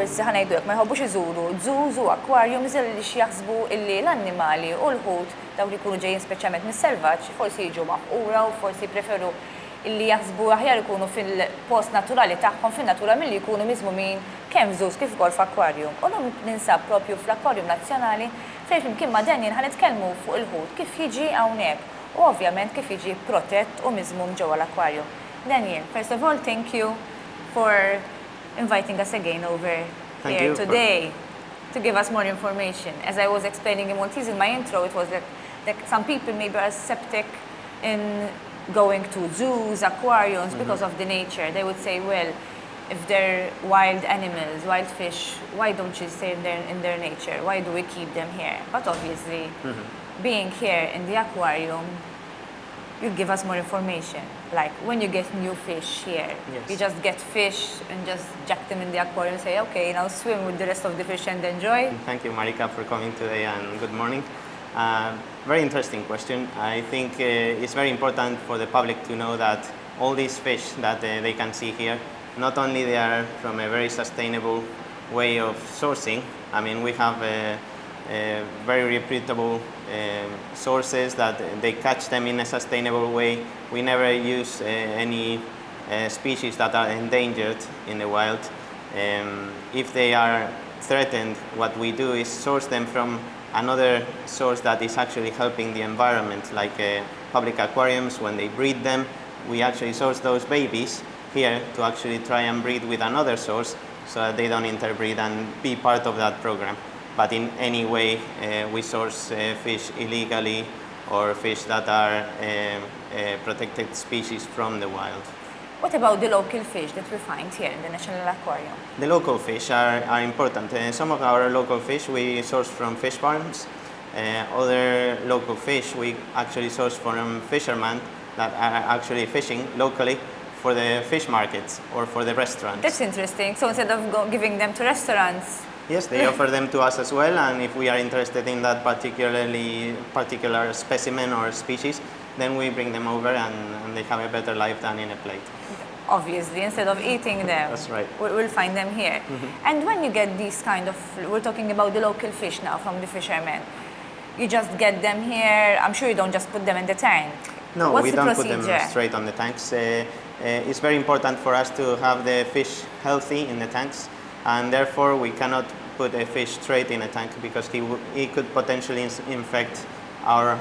forsi ħanajdulek ma jħobbux iżuru zoo, aquariums li jaħsbu illi l-annimali u l-ħut dawk li jkunu ġejjin speċjalment mis-selvaġġ forsi jiġu maħqura u forsi preferu illi jaħsbu aħjar ikunu fil-post naturali tagħhom fin-natura milli jkunu miżmumin kemm zoos kif ukoll f'akwarjum. U llum ninsab propju fl-Akwarjum Nazzjonali fejn flimkien ma' Daniel ħanitkellmu fuq il-ħut kif jiġi hawnhekk u ovvjament kif jiġi protett u miżmum ġewwa l-akwarjum. Daniel, first of all, thank you for inviting us again over here today to give us more information. As I was explaining in Maltese in my intro, it was that some people maybe are skeptic in going to zoos, aquariums, because of the nature. They would say, well, if they're wild animals, wild fish, why don't you stay in their nature? Why do we keep them here? But obviously, being here in the aquarium, you give us more information. Like when you get new fish here, you just get fish and just jack them in the aquarium and say, okay, now swim with the rest of the fish and enjoy. Thank you, Marika, for coming today and good morning. Very interesting question. I think it's very important for the public to know that all these fish that they can see here, not only they are from a very sustainable way of sourcing. I mean, we have very reputable sources that they catch them in a sustainable way. We never use any species that are endangered in the wild. If they are threatened, what we do is source them from another source that is actually helping the environment, like public aquariums. When they breed them, we actually source those babies here to actually try and breed with another source so that they don't interbreed and be part of that program. But in any way, we source fish illegally or fish that are protected species from the wild. What about the local fish that we find here in the National Aquarium? The local fish are important. Some of our local fish we source from fish farms. Other local fish we actually source from fishermen that are actually fishing locally for the fish markets or for the restaurants. That's interesting. So instead of giving them to restaurants, yes, they offer them to us as well, and if we are interested in that particular specimen or species, then we bring them over and they have a better life than in a plate. Obviously, instead of eating them, that's right. We'll find them here. And when you get these kind of, we're talking about the local fish now from the fishermen, you just get them here. I'm sure you don't just put them in the tank. No, What's we the don't procedure? put them straight on the tanks. It's very important for us to have the fish healthy in the tanks, and therefore we cannot put a fish straight in a tank because he could potentially infect our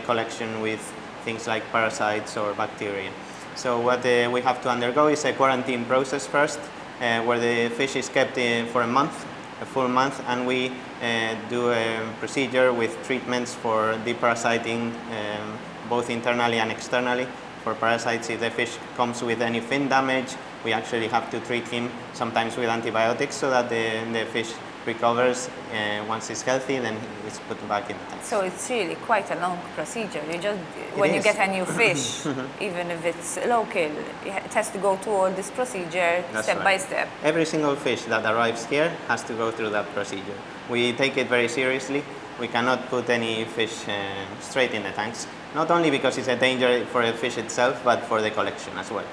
collection with things like parasites or bacteria. So what we have to undergo is a quarantine process first, where the fish is kept for a full month, and we do a procedure with treatments for deparasiting both internally and externally. For parasites, if the fish comes with any fin damage, we actually have to treat him sometimes with antibiotics so that the fish recovers. Once it's healthy, then it's put back in the tank. So it's really quite a long procedure. When you get a new fish, even if it's local, it has to go through all this procedure step by step. Every single fish that arrives here has to go through that procedure. We take it very seriously. We cannot put any fish straight in the tanks, not only because it's a danger for the fish itself, but for the collection as well.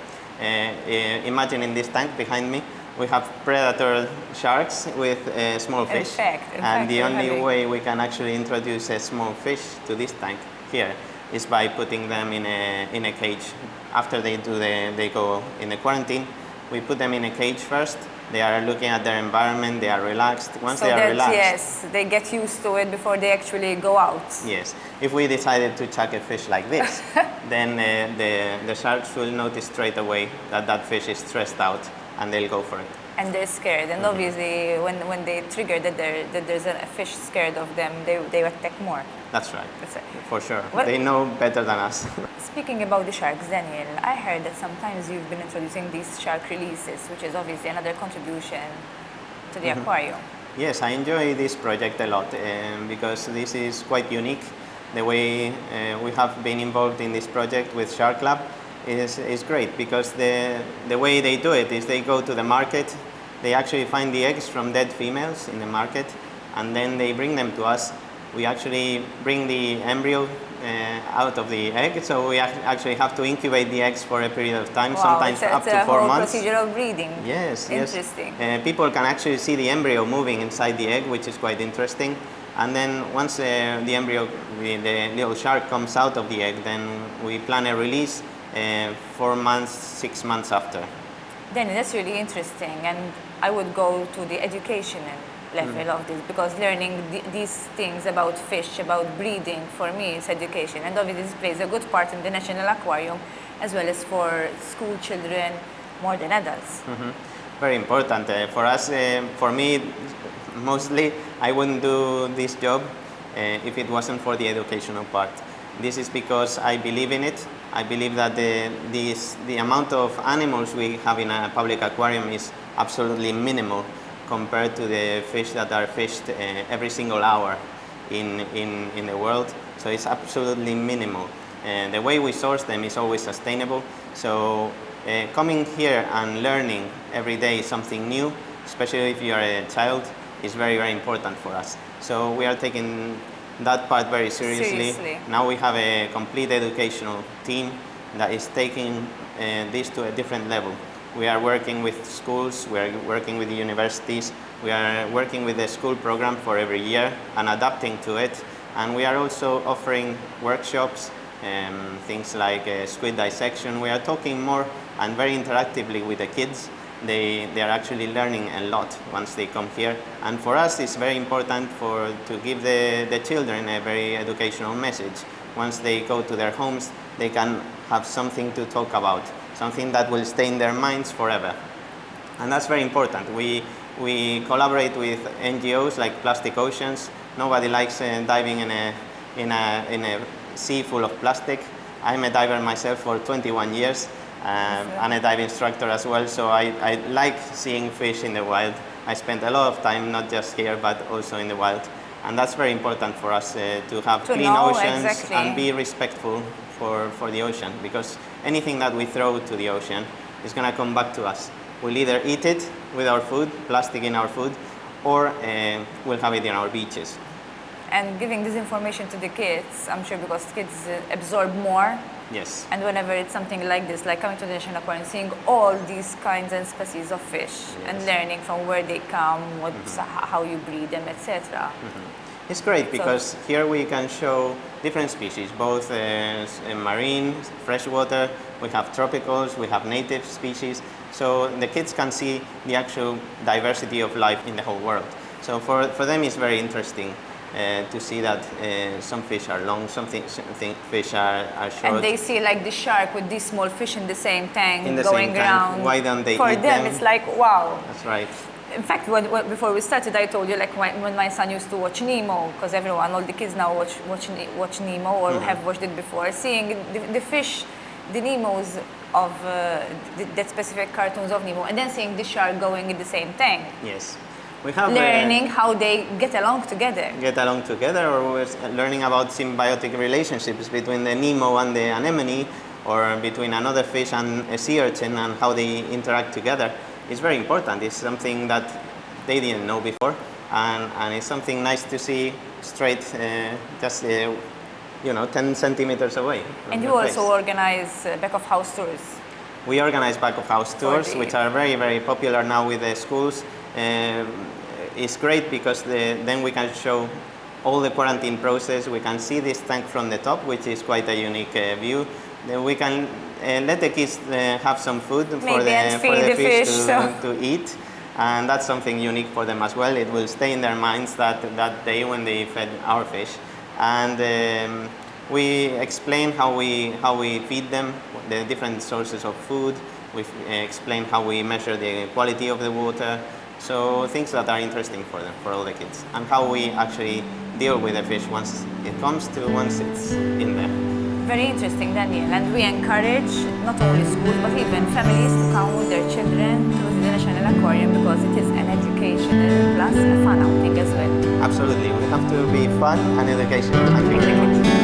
Imagine in this tank behind me, we have predator sharks with small fish. And the only way we can actually introduce a small fish to this tank here is by putting them in a cage. After they go in the quarantine, we put them in a cage first. They are looking at their environment, they are relaxed. Once they are relaxed... Yes, they get used to it before they actually go out. Yes. If we decided to chuck a fish like this, then the sharks will notice straight away that that fish is stressed out and they'll go for it. And they're scared. And obviously, when they trigger that there's a fish scared of them, they attack more. That's right. For sure. They know better than us. Speaking about the sharks, Daniel, I heard that sometimes you've been introducing these shark releases, which is obviously another contribution to the aquarium. Yes, I enjoy this project a lot because this is quite unique. The way we have been involved in this project with Shark Lab is great because the way they do it is they go to the market, they actually find the eggs from dead females in the market, and then they bring them to us. We actually bring the embryo out of the egg, so we actually have to incubate the eggs for a period of time, Wow, sometimes up to 4 whole months. procedure of breeding. Yes, Interesting. yes. People can actually see the embryo moving inside the egg, which is quite interesting. And then once the embryo, the little shark comes out of the egg, then we plan a release 4 months, 6 months after. Then that's really interesting, and I would go to the educational level of this, because learning these things about fish, about breeding, for me is education, and obviously this plays a good part in the National Aquarium as well as for school children more than adults. Very important. For us, for me, mostly, I wouldn't do this job if it wasn't for the educational part. This is because I believe in it. I believe that the amount of animals we have in a public aquarium is absolutely minimal compared to the fish that are fished every single hour in the world. So it's absolutely minimal. The way we source them is always sustainable. So coming here and learning every day something new, especially if you are a child, is very, very important for us. So we are taking that part very seriously. Now we have a complete educational team that is taking this to a different level. We are working with schools, we are working with the universities, we are working with the school program for every year and adapting to it. And we are also offering workshops, things like squid dissection. We are talking more and very interactively with the kids. They are actually learning a lot once they come here. And for us, it's very important to give the children a very educational message. Once they go to their homes, they can have something to talk about, something that will stay in their minds forever. And that's very important. We collaborate with NGOs like Plastic Oceans. Nobody likes diving in a sea full of plastic. I'm a diver myself for 21 years. And a dive instructor as well, so I like seeing fish in the wild. I spent a lot of time not just here but also in the wild, and that's very important for us to have clean oceans and be respectful for the ocean, because anything that we throw to the ocean is going to come back to us. We'll either eat it with our food, plastic in our food, or we'll have it in our beaches. And giving this information to the kids, I'm sure, because kids absorb more. Yes. And whenever it's something like this, like coming to the National Aquarium, seeing all these kinds and species of fish, and learning from where they come, how you breed them, etc. It's great because here we can show different species, both marine, freshwater, we have tropicals, we have native species, so the kids can see the actual diversity of life in the whole world. So for them it's very interesting to see that some fish are long, some fish are short. And they see like the shark with these small fish in the same tank in the going same tank. around. Why don't they For eat them, it's like, wow. That's right. In fact, before we started, I told you, like when my son used to watch Nemo, because all the kids now watch Nemo or have watched it before, seeing the fish, the Nemos of that specific cartoons of Nemo, and then seeing the shark going in the same tank. Yes. We have learning how they get along together. Or we're learning about symbiotic relationships between the Nemo and the anemone, or between another fish and a sea urchin, and how they interact together. It's very important. It's something that they didn't know before, and it's something nice to see straight, just 10 centimeters away. And you also organize back of house tours. We organize back of house tours, which are very, very popular now with the schools. It's great because then we can show all the quarantine process. We can see this tank from the top, which is quite a unique view. Then we can let the kids have some food for the fish to eat, and that's something unique for them as well. It will stay in their minds that day when they fed our fish, and we explain how we feed them, the different sources of food. We explain how we measure the quality of the water. So things that are interesting for them, for all the kids, and how we actually deal with the fish once it's in there. Very interesting, Daniel, and we encourage not only schools but even families to come with their children to the National Aquarium, because it is an educational plus a fun outing as well. Absolutely, we have to be fun and educational.